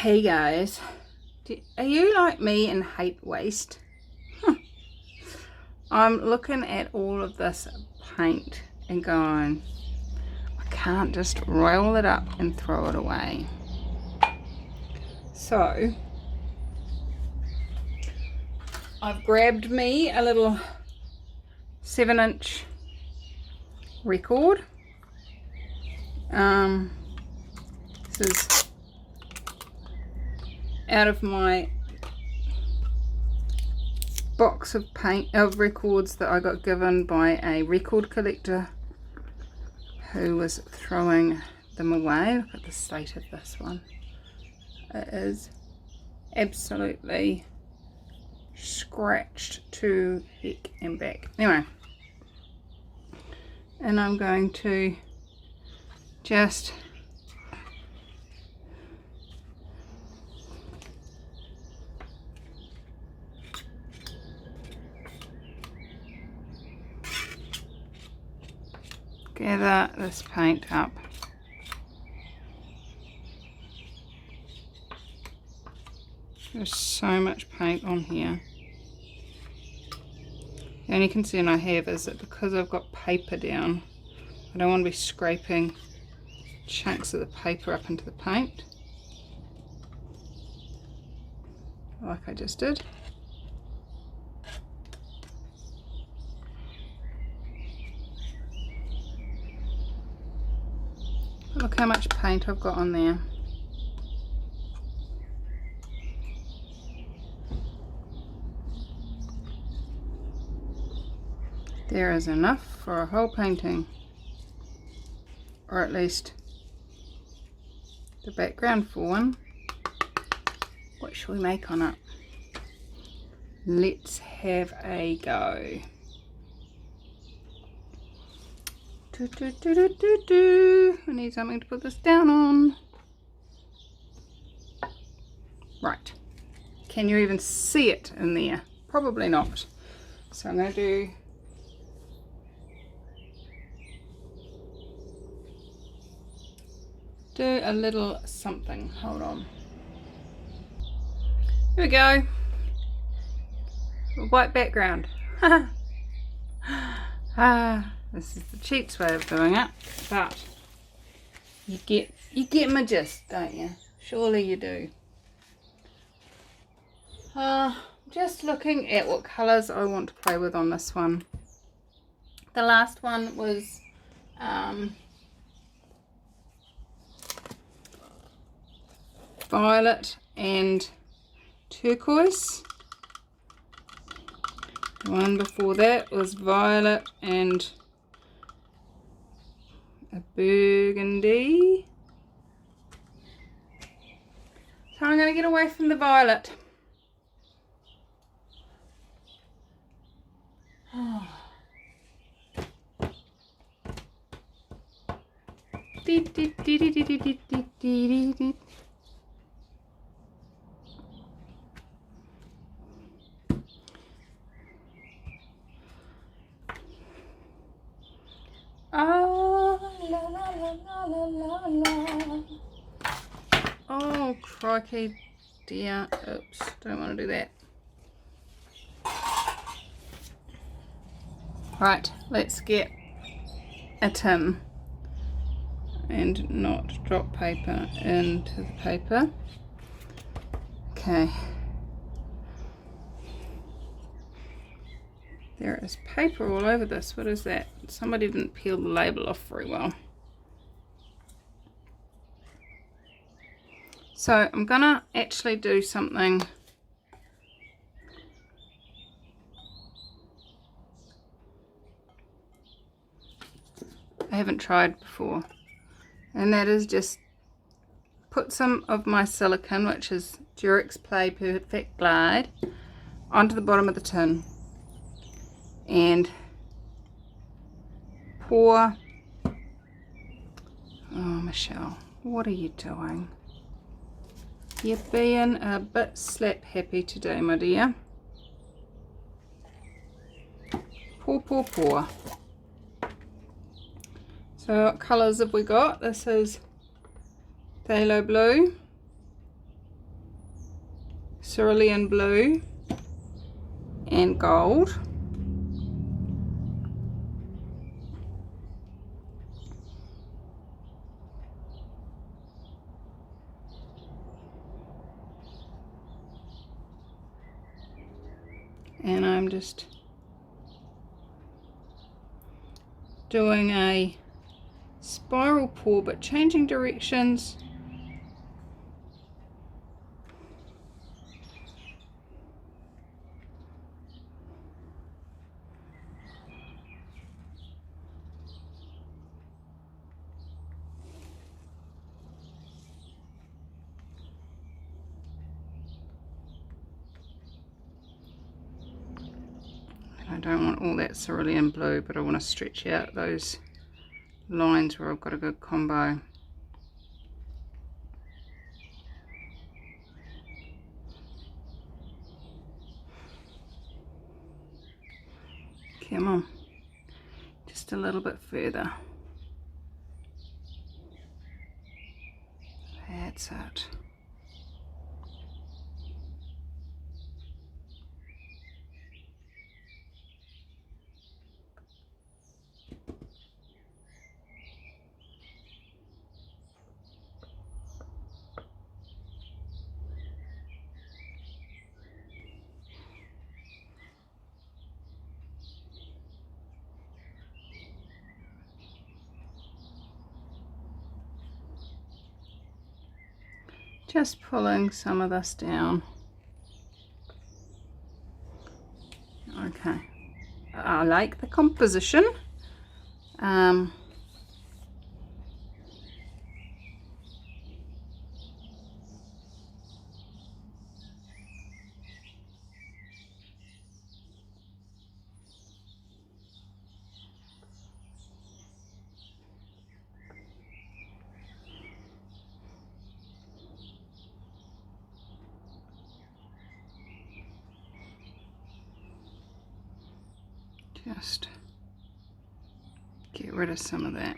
Hey guys, are you like me and hate waste? I'm looking at all of this paint and going, I can't just roll it up and throw it away. So I've grabbed me a little 7-inch record. This is out of my box of records that I got given by a record collector who was throwing them away. Look at the state of this one. It is absolutely scratched to heck and back. Anyway, and I'm going to just gather this paint up. There's so much paint on here. The only concern I have is that because I've got paper down, I don't want to be scraping chunks of the paper up into the paint like I just did. Look how much paint I've got on there. There is enough for a whole painting, or at least the background for one. What shall we make on it? Let's have a go. I need something to put this down on. Right. Can you even see it in there? Probably not. So I'm going to do a little something. Hold on. Here we go. A white background. This is the cheap's way of doing it, but you get my gist, don't you? Surely you do. Just looking at what colours I want to play with on this one. The last one was violet and turquoise. The one before that was violet and a burgundy. So I'm going to get away from the violet. Oh. La, la, la, la, la, la. Oh, crikey, dear. Oops, don't want to do that. Right, let's get a tin and not drop paper into the paper. Okay. There is paper all over this. What is that? Somebody didn't peel the label off very well. So I'm gonna actually do something I haven't tried before, and that is just put some of my silicone, which is Durex Play Perfect Glide, onto the bottom of the tin and pour. Oh, Michelle, what are you doing? You're being a bit slap happy today, my dear. Pour, pour, pour. So what colours have we got? This is phthalo blue, cerulean blue and gold. And I'm just doing a spiral pour but changing directions. I don't want all that cerulean blue, but I want to stretch out those lines where I've got a good combo. Come on, just a little bit further. That's it. Just pulling some of this down. Okay, I like the composition. Just get rid of some of that.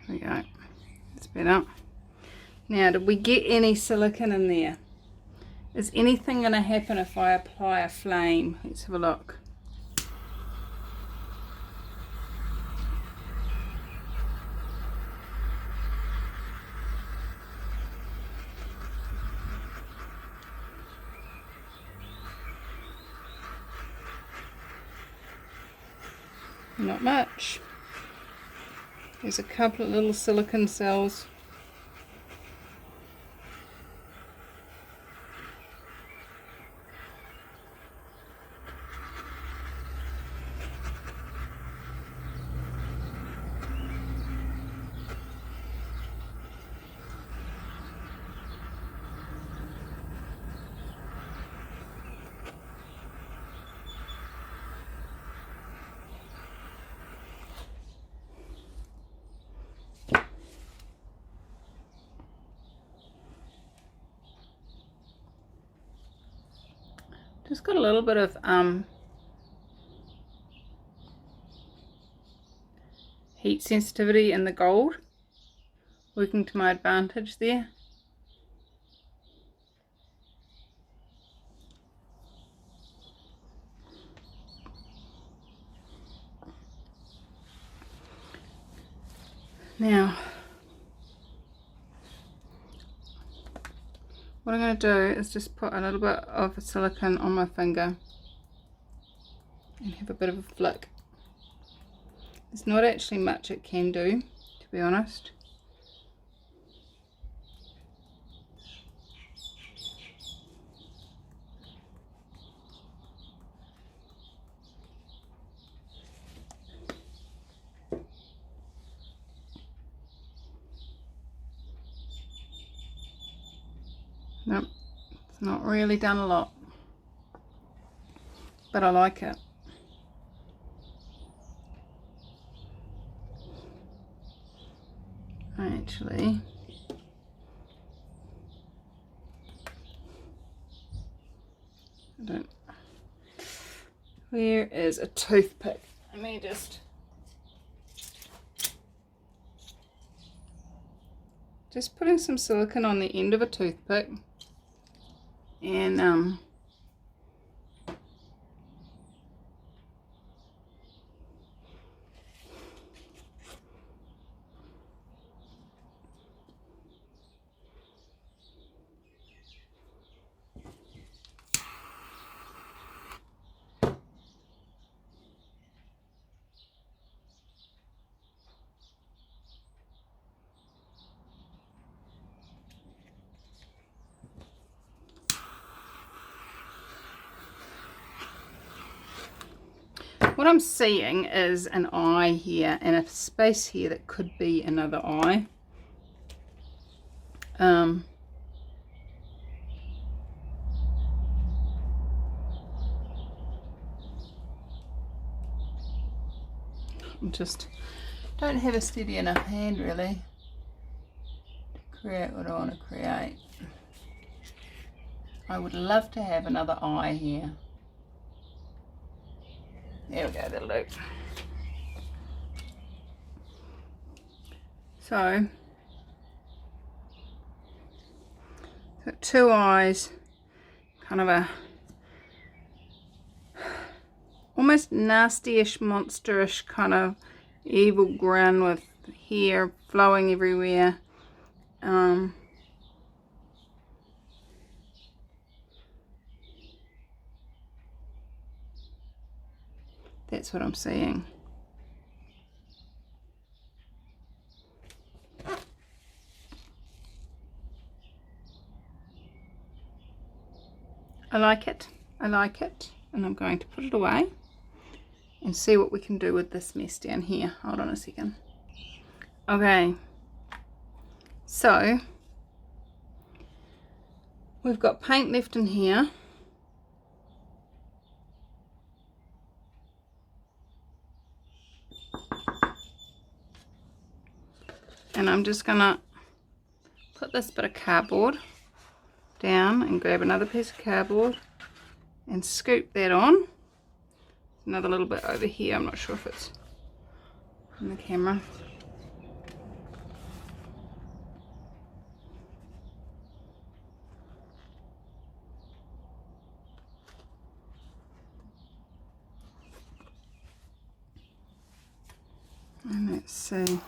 There we go. It's better. Now, did we get any silicone in there? Is anything going to happen if I apply a flame? Let's have a look. Not much. There's a couple of little silicone cells. Just got a little bit of heat sensitivity in the gold, working to my advantage there. Now, what I'm going to do is just put a little bit of silicone on my finger and have a bit of a flick. There's not actually much it can do, to be honest. Nope, it's not really done a lot, but I like it. Actually, I don't. Where is a toothpick? Let me just putting some silicone on the end of a toothpick. And what I'm seeing is an eye here and a space here that could be another eye. I just don't have a steady enough hand really to create what I want to create. I would love to have another eye here. There we go, that'll do. So, got two eyes, kind of a almost nasty-ish, monsterish kind of evil grin with hair flowing everywhere. That's what I'm seeing. I like it. I like it. And I'm going to put it away and see what we can do with this mess down here. Hold on a second. Okay. So, we've got paint left in here. And I'm just gonna put this bit of cardboard down and grab another piece of cardboard and scoop that on. Another little bit over here, I'm not sure if it's in the camera. And let's see.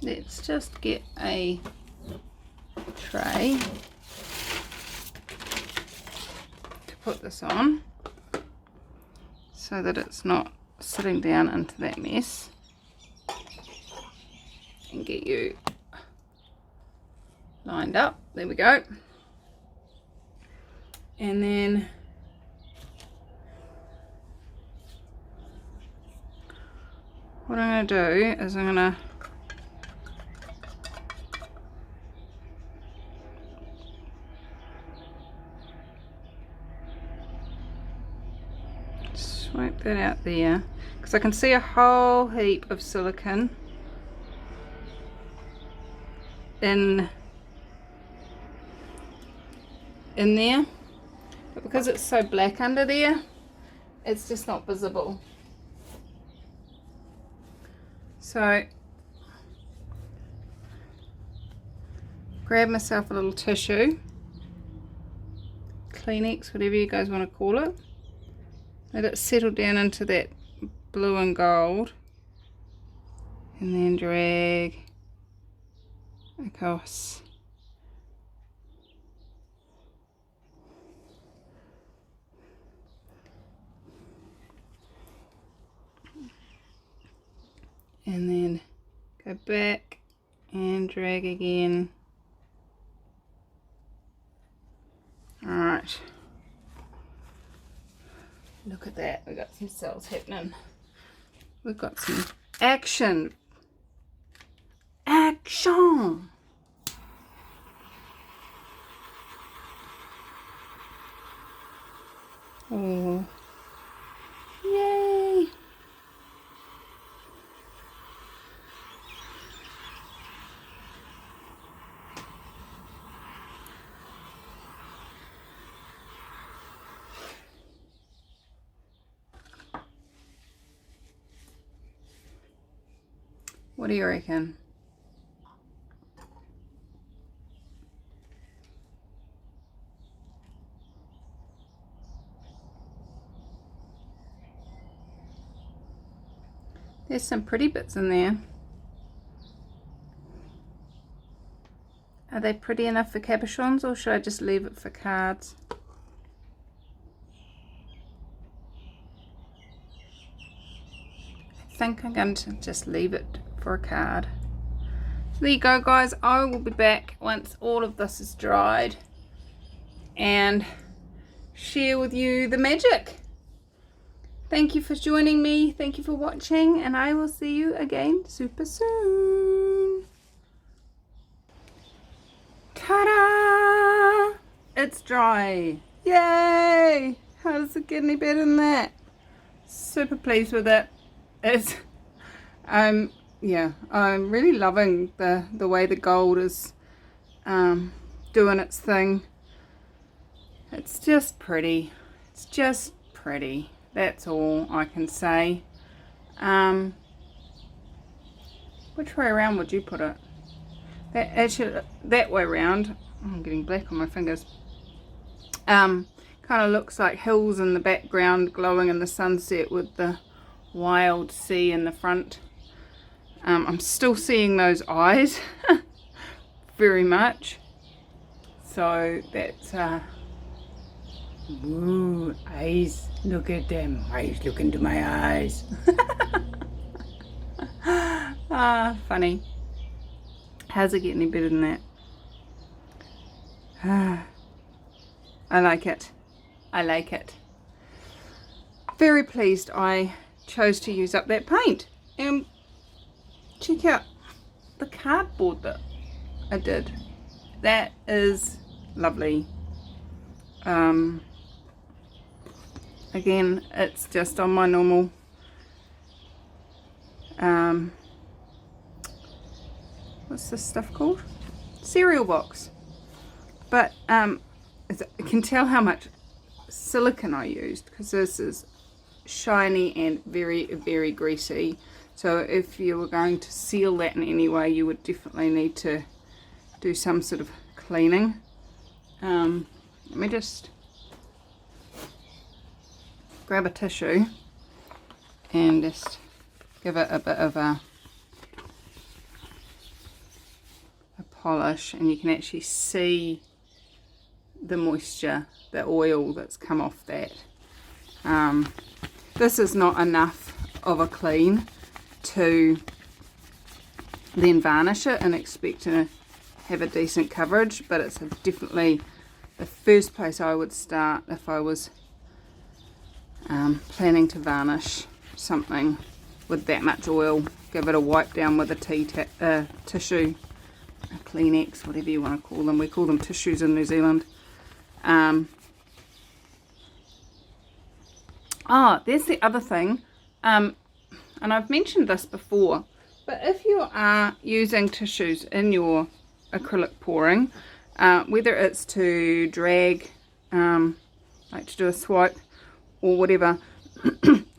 Let's just get a tray to put this on so that it's not sitting down into that mess, and get you lined up. There we go. And then what I'm going to do is I'm going to swipe that out there, because I can see a whole heap of silicone in there, but because it's so black under there, it's just not visible. So grab myself a little tissue, Kleenex, whatever you guys want to call it, let it settle down into that blue and gold, and then drag across. And then go back and drag again. Alright. Look at that, we've got some cells happening. We've got some action. Action! Oh, yay! What do you reckon? There's some pretty bits in there. Are they pretty enough for cabochons, or should I just leave it for cards? I think I'm going to just leave it for a card. So there you go, guys. I will be back once all of this is dried and share with you the magic. Thank you for joining me. Thank you for watching, and I will see you again super soon. Ta-da! It's dry. Yay! How does it get any better than that? Super pleased with it. It's yeah, I'm really loving the way the gold is doing its thing. It's just pretty. It's just pretty. That's all I can say. Which way around would you put it? That way around. I'm getting black on my fingers. Kind of looks like hills in the background glowing in the sunset with the wild sea in the front. I'm still seeing those eyes very much. So that's ooh, eyes. Look at them eyes. Look into my eyes. Funny. How's it get any better than that? I like it. I like it. Very pleased I chose to use up that paint. And check out the cardboard that I did. That is lovely. Again, it's just on my normal what's this stuff called? Cereal box. But you can tell how much silicone I used, because this is shiny and very, very greasy. So if you were going to seal that in any way, you would definitely need to do some sort of cleaning. Let me just grab a tissue and just give it a bit of a polish, and you can actually see the moisture, the oil that's come off that. This is not enough of a clean to then varnish it and expect to have a decent coverage, but it's definitely the first place I would start if I was planning to varnish something with that much oil. Give it a wipe down with a tissue, a Kleenex, whatever you want to call them. We call them tissues in New Zealand. There's the other thing, and I've mentioned this before, but if you are using tissues in your acrylic pouring, whether it's to drag, like to do a swipe or whatever,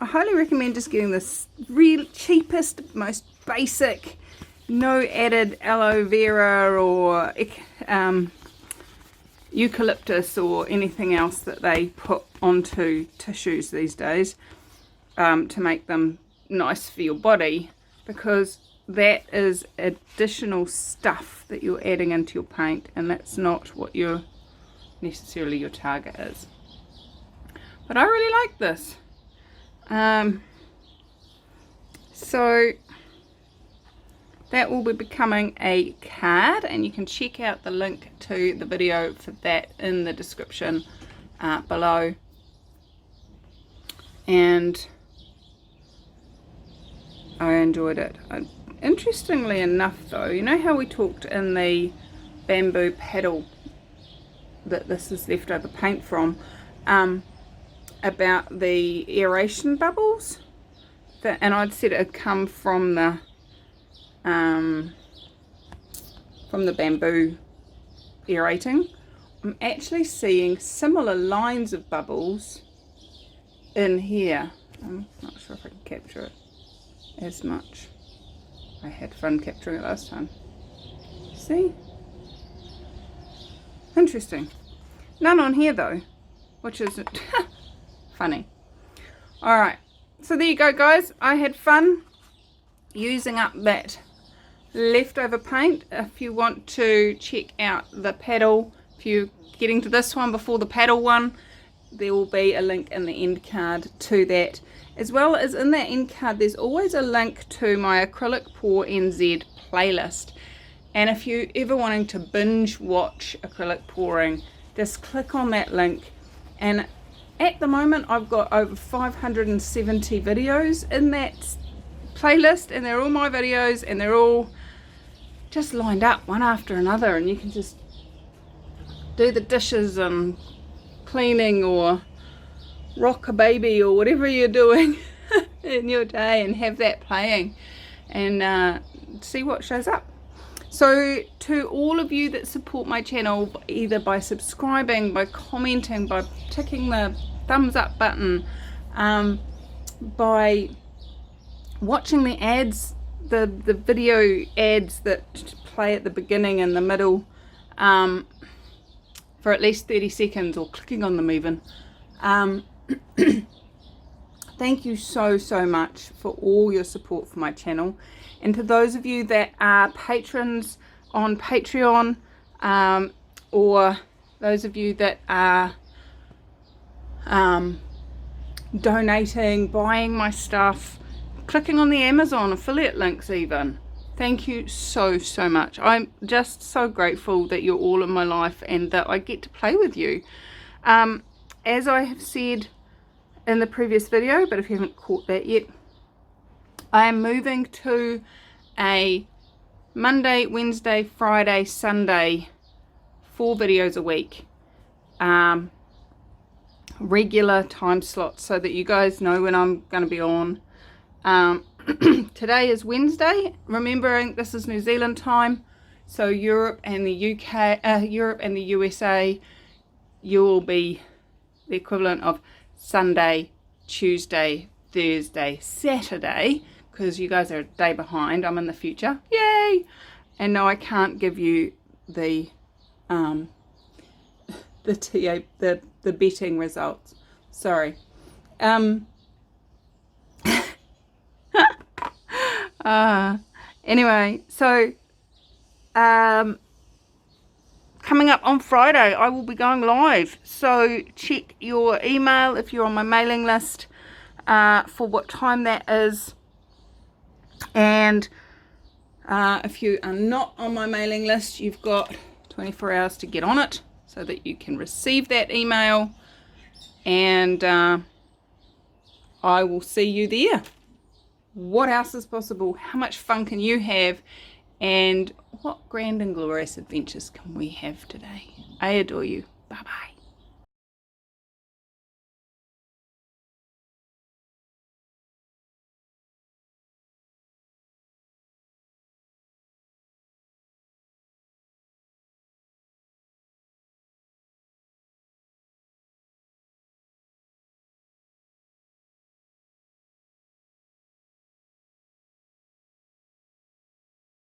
I highly recommend just getting this real cheapest, most basic, no added aloe vera or eucalyptus or anything else that they put onto tissues these days, to make them nice for your body, because that is additional stuff that you're adding into your paint, and that's not what necessarily your target is. But I really like this. So that will be becoming a card, and you can check out the link to the video for that in the description below. and I enjoyed it. Interestingly enough though, you know how we talked in the bamboo paddle that this is leftover paint from, about the aeration bubbles, and I'd said it had come from the bamboo aerating. I'm actually seeing similar lines of bubbles in here. I'm not sure if I can capture it as much. I had fun capturing it last time. See? Interesting. None on here though, which is funny. Alright, so there you go guys. I had fun using up that leftover paint. If you want to check out the paddle, if you're getting to this one before the paddle one, there will be a link in the end card to that. As well as in that end card, there's always a link to my Acrylic Pour NZ playlist. And if you're ever wanting to binge watch acrylic pouring, just click on that link. And at the moment, I've got over 570 videos in that playlist, and they're all my videos, and they're all just lined up one after another, and you can just do the dishes and cleaning or rock a baby or whatever you're doing in your day and have that playing and see what shows up. So to all of you that support my channel, either by subscribing, by commenting, by ticking the thumbs up button, by watching the ads, the video ads that play at the beginning and the middle, for at least 30 seconds, or clicking on them even, thank you so much for all your support for my channel. And to those of you that are patrons on Patreon, or those of you that are donating, buying my stuff, clicking on the Amazon affiliate links even, thank you so much. I'm just so grateful that you're all in my life and that I get to play with you. As I have said in the previous video, but if you haven't caught that yet, I am moving to a Monday, Wednesday, Friday, Sunday, 4 videos a week, regular time slots, so that you guys know when I'm going to be on. Today is Wednesday, remembering this is New Zealand time, so Europe and the UK, Europe and the USA, you will be the equivalent of Sunday, Tuesday, Thursday, Saturday, because you guys are a day behind. I'm in the future, yay! And no, I can't give you the betting results, sorry. Anyway, so coming up on Friday, I will be going live, so check your email if you're on my mailing list for what time that is. And if you are not on my mailing list, you've got 24 hours to get on it so that you can receive that email, and I will see you there. What else is possible? How much fun can you have? And what grand and glorious adventures can we have today? I adore you. Bye bye.